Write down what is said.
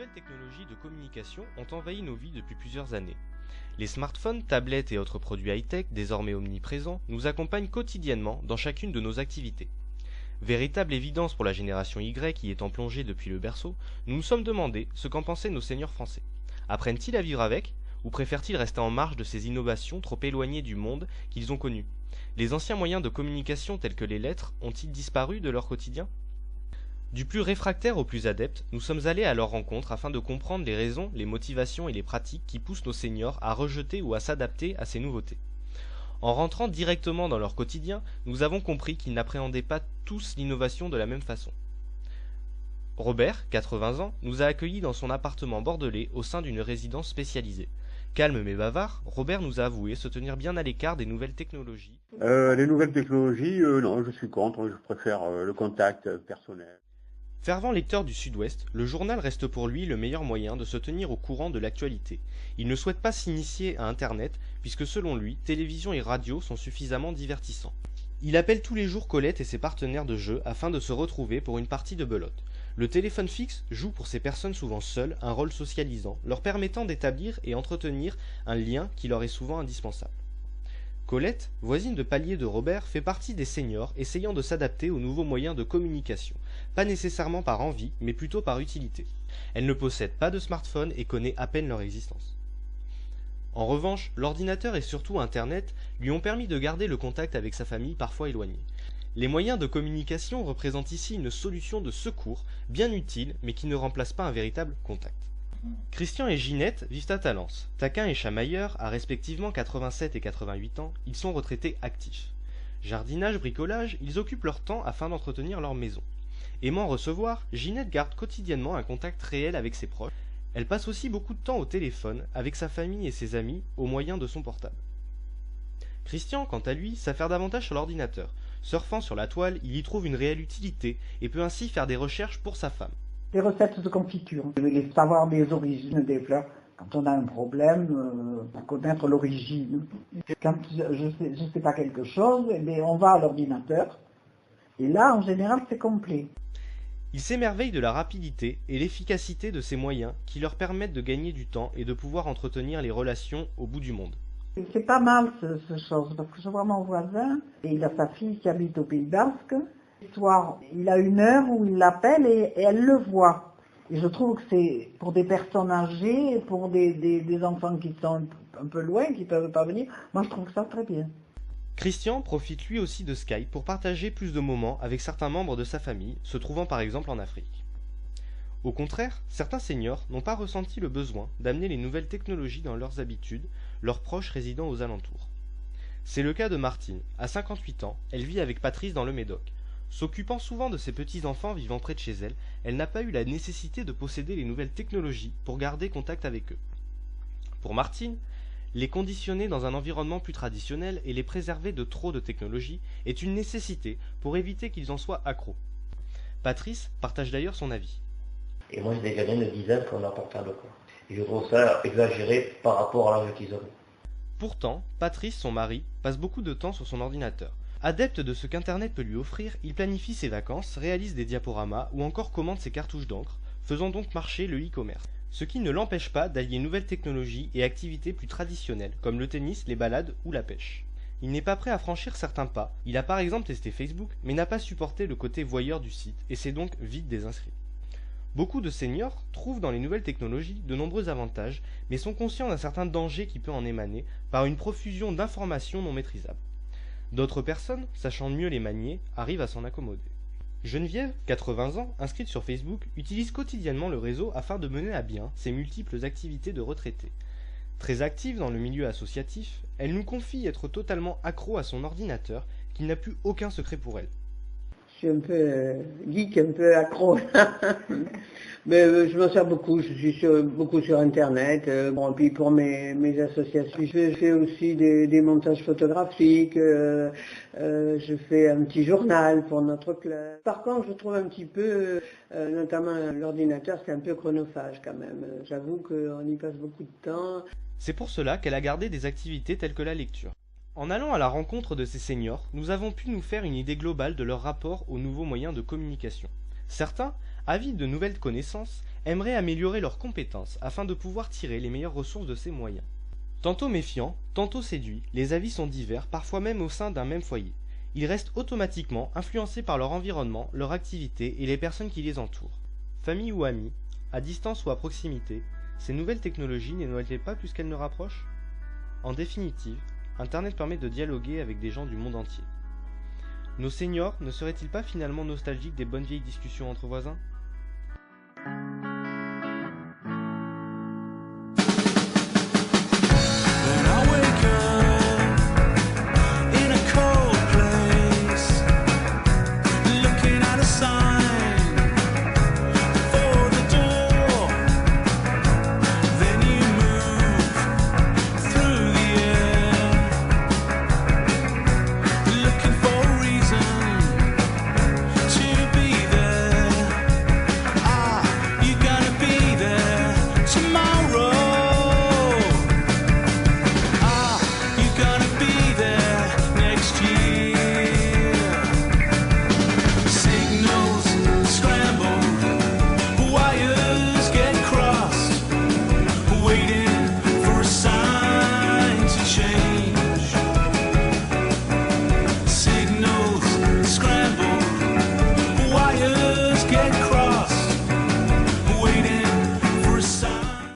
nouvelles technologies de communication ont envahi nos vies depuis plusieurs années. Les smartphones, tablettes et autres produits high-tech, désormais omniprésents, nous accompagnent quotidiennement dans chacune de nos activités. Véritable évidence pour la génération Y y étant plongée depuis le berceau, nous nous sommes demandé ce qu'en pensaient nos seniors français. Apprennent-ils à vivre avec, ou préfèrent-ils rester en marge de ces innovations trop éloignées du monde qu'ils ont connu? Les anciens moyens de communication tels que les lettres ont-ils disparu de leur quotidien? Du plus réfractaire au plus adepte, nous sommes allés à leur rencontre afin de comprendre les raisons, les motivations et les pratiques qui poussent nos seniors à rejeter ou à s'adapter à ces nouveautés. En rentrant directement dans leur quotidien, nous avons compris qu'ils n'appréhendaient pas tous l'innovation de la même façon. Robert, 80 ans, nous a accueillis dans son appartement bordelais au sein d'une résidence spécialisée. Calme mais bavard, Robert nous a avoué se tenir bien à l'écart des nouvelles technologies. Les nouvelles technologies, non, je suis contre, je préfère le contact personnel. Fervent lecteur du Sud-Ouest, le journal reste pour lui le meilleur moyen de se tenir au courant de l'actualité. Il ne souhaite pas s'initier à Internet, puisque selon lui, télévision et radio sont suffisamment divertissants. Il appelle tous les jours Colette et ses partenaires de jeu afin de se retrouver pour une partie de belote. Le téléphone fixe joue pour ces personnes souvent seules un rôle socialisant, leur permettant d'établir et entretenir un lien qui leur est souvent indispensable. Colette, voisine de palier de Robert, fait partie des seniors essayant de s'adapter aux nouveaux moyens de communication, pas nécessairement par envie, mais plutôt par utilité. Elle ne possède pas de smartphone et connaît à peine leur existence. En revanche, l'ordinateur et surtout Internet lui ont permis de garder le contact avec sa famille parfois éloignée. Les moyens de communication représentent ici une solution de secours bien utile mais qui ne remplace pas un véritable contact. Christian et Ginette vivent à Talence. Taquin et chamailleurs, à respectivement 87 et 88 ans, ils sont retraités actifs. Jardinage, bricolage, ils occupent leur temps afin d'entretenir leur maison. Aimant recevoir, Ginette garde quotidiennement un contact réel avec ses proches. Elle passe aussi beaucoup de temps au téléphone, avec sa famille et ses amis, au moyen de son portable. Christian, quant à lui, s'affaire davantage sur l'ordinateur. Surfant sur la toile, il y trouve une réelle utilité et peut ainsi faire des recherches pour sa femme. Les recettes de confiture, les savoir des origines des fleurs. Quand on a un problème, pour connaître l'origine. Quand je sais pas quelque chose, eh bien, on va à l'ordinateur. Et là, en général, c'est complet. Il s'émerveille de la rapidité et l'efficacité de ces moyens qui leur permettent de gagner du temps et de pouvoir entretenir les relations au bout du monde. C'est pas mal ce chose, parce que je vois mon voisin, et il a sa fille qui habite au Pays Basque. Le soir, il a une heure où il l'appelle et elle le voit. Et je trouve que c'est pour des personnes âgées, pour des enfants qui sont un peu loin, qui ne peuvent pas venir, moi je trouve ça très bien. Christian profite lui aussi de Skype pour partager plus de moments avec certains membres de sa famille, se trouvant par exemple en Afrique. Au contraire, certains seniors n'ont pas ressenti le besoin d'amener les nouvelles technologies dans leurs habitudes, leurs proches résidant aux alentours. C'est le cas de Martine. À 58 ans, elle vit avec Patrice dans le Médoc. S'occupant souvent de ses petits-enfants vivant près de chez elle, elle n'a pas eu la nécessité de posséder les nouvelles technologies pour garder contact avec eux. Pour Martine, les conditionner dans un environnement plus traditionnel et les préserver de trop de technologies est une nécessité pour éviter qu'ils en soient accros. Patrice partage d'ailleurs son avis. Et moi j'ai des gamins de 10 ans qui ont leur portable, quoi. Et je trouve ça exagéré par rapport à l'âge qu'ils ont. Pourtant, Patrice, son mari, passe beaucoup de temps sur son ordinateur. Adepte de ce qu'Internet peut lui offrir, il planifie ses vacances, réalise des diaporamas ou encore commande ses cartouches d'encre, faisant donc marcher le e-commerce. Ce qui ne l'empêche pas d'allier nouvelles technologies et activités plus traditionnelles, comme le tennis, les balades ou la pêche. Il n'est pas prêt à franchir certains pas, il a par exemple testé Facebook, mais n'a pas supporté le côté voyeur du site, et s'est donc vite désinscrit. Beaucoup de seniors trouvent dans les nouvelles technologies de nombreux avantages, mais sont conscients d'un certain danger qui peut en émaner par une profusion d'informations non maîtrisables. D'autres personnes, sachant mieux les manier, arrivent à s'en accommoder. Geneviève, 80 ans, inscrite sur Facebook, utilise quotidiennement le réseau afin de mener à bien ses multiples activités de retraitée. Très active dans le milieu associatif, elle nous confie être totalement accro à son ordinateur, qu'il n'a plus aucun secret pour elle. Je suis un peu geek, un peu accro. Mais je m'en sers beaucoup, je suis beaucoup sur Internet. Bon, et puis pour mes associations, je fais aussi des montages photographiques, je fais un petit journal pour notre club. Par contre, je trouve un petit peu, notamment l'ordinateur, c'est un peu chronophage quand même. J'avoue qu'on y passe beaucoup de temps. C'est pour cela qu'elle a gardé des activités telles que la lecture. En allant à la rencontre de ces seniors, nous avons pu nous faire une idée globale de leur rapport aux nouveaux moyens de communication. Certains, avides de nouvelles connaissances, aimeraient améliorer leurs compétences afin de pouvoir tirer les meilleures ressources de ces moyens. Tantôt méfiants, tantôt séduits, les avis sont divers, parfois même au sein d'un même foyer. Ils restent automatiquement influencés par leur environnement, leur activité et les personnes qui les entourent. Famille ou amis, à distance ou à proximité, ces nouvelles technologies n'éloignent-elles pas plus qu'elles ne rapprochent? En définitive, Internet permet de dialoguer avec des gens du monde entier. Nos seniors ne seraient-ils pas finalement nostalgiques des bonnes vieilles discussions entre voisins?